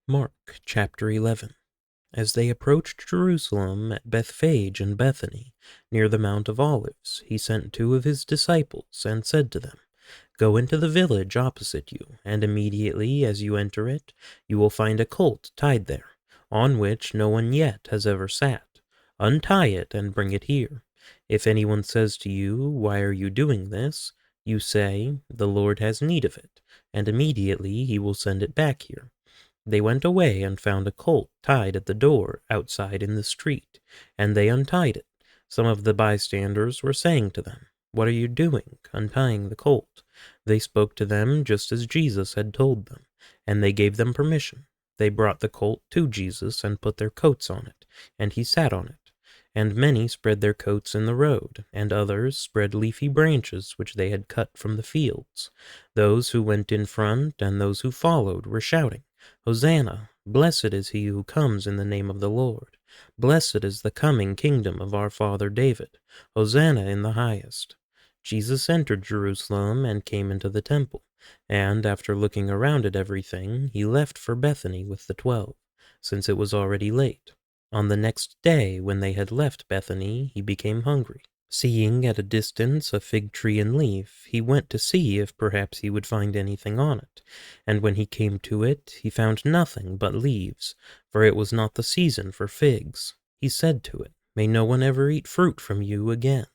Mark chapter 11. As they approached Jerusalem at Bethphage and Bethany, near the Mount of Olives, he sent 2 of his disciples and said to them, "Go into the village opposite you, and immediately as you enter it, you will find a colt tied there, on which no one yet has ever sat. Untie it and bring it here. If anyone says to you, 'Why are you doing this?' you say, 'The Lord has need of it,' and immediately he will send it back here." They went away and found a colt tied at the door outside in the street, and they untied it. Some of the bystanders were saying to them, "What are you doing, untying the colt?" They spoke to them just as Jesus had told them, and they gave them permission. They brought the colt to Jesus and put their coats on it, and he sat on it. And many spread their coats in the road, and others spread leafy branches which they had cut from the fields. Those who went in front and those who followed were shouting, "Hosanna! Blessed is he who comes in the name of the Lord. Blessed is the coming kingdom of our father David. Hosanna in the highest." Jesus entered Jerusalem and came into the temple, and after looking around at everything, he left for Bethany with the 12, since it was already late. On the next day, when they had left Bethany, he became hungry. Seeing at a distance a fig tree in leaf, he went to see if perhaps he would find anything on it. And when he came to it, he found nothing but leaves, for it was not the season for figs. He said to it, "May no one ever eat fruit from you again."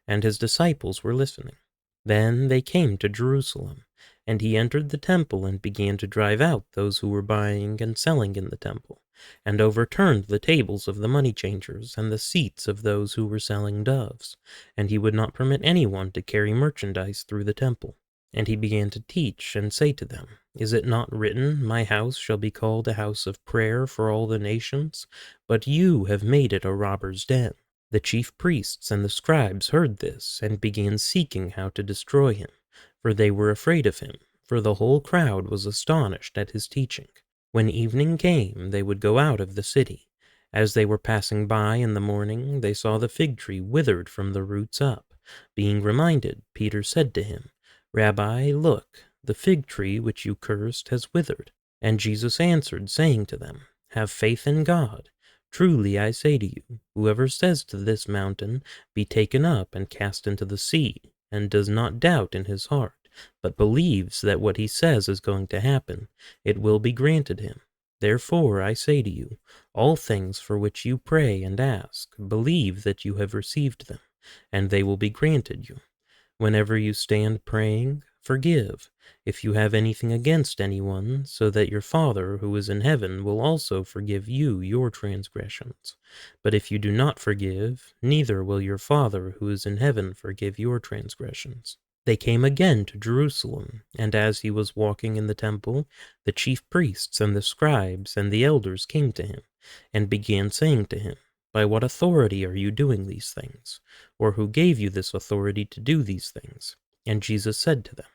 And his disciples were listening. Then they came to Jerusalem, and he entered the temple and began to drive out those who were buying and selling in the temple, and overturned the tables of the money changers and the seats of those who were selling doves, and he would not permit anyone to carry merchandise through the temple. And he began to teach and say to them, "Is it not written, 'My house shall be called a house of prayer for all the nations'? But you have made it a robber's den." The chief priests and the scribes heard this and began seeking how to destroy him, for they were afraid of him, for the whole crowd was astonished at his teaching. When evening came, they would go out of the city. As they were passing by in the morning, they saw the fig tree withered from the roots up. Being reminded, Peter said to him, "Rabbi, look, the fig tree which you cursed has withered." And Jesus answered, saying to them, "Have faith in God. Truly I say to you, whoever says to this mountain, 'Be taken up and cast into the sea,' and does not doubt in his heart, but believes that what he says is going to happen, it will be granted him. Therefore I say to you, all things for which you pray and ask, believe that you have received them, and they will be granted you. Whenever you stand praying, forgive, if you have anything against anyone, so that your Father who is in heaven will also forgive you your transgressions. But if you do not forgive, neither will your Father who is in heaven forgive your transgressions." They came again to Jerusalem, and as he was walking in the temple, the chief priests and the scribes and the elders came to him, and began saying to him, "By what authority are you doing these things? Or who gave you this authority to do these things?" And Jesus said to them,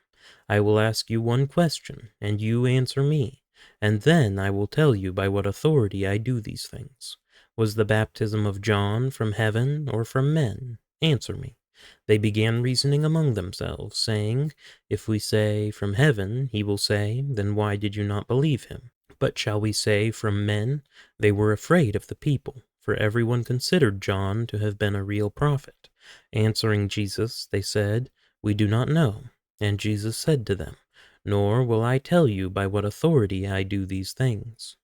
"I will ask you one question, and you answer me, and then I will tell you by what authority I do these things. Was the baptism of John from heaven or from men? Answer me." They began reasoning among themselves, saying, "If we say, 'From heaven,' he will say, 'Then why did you not believe him?' But shall we say, 'From men?'" They were afraid of the people, for everyone considered John to have been a real prophet. Answering Jesus, they said, "We do not know." And Jesus said to them, "Nor will I tell you by what authority I do these things.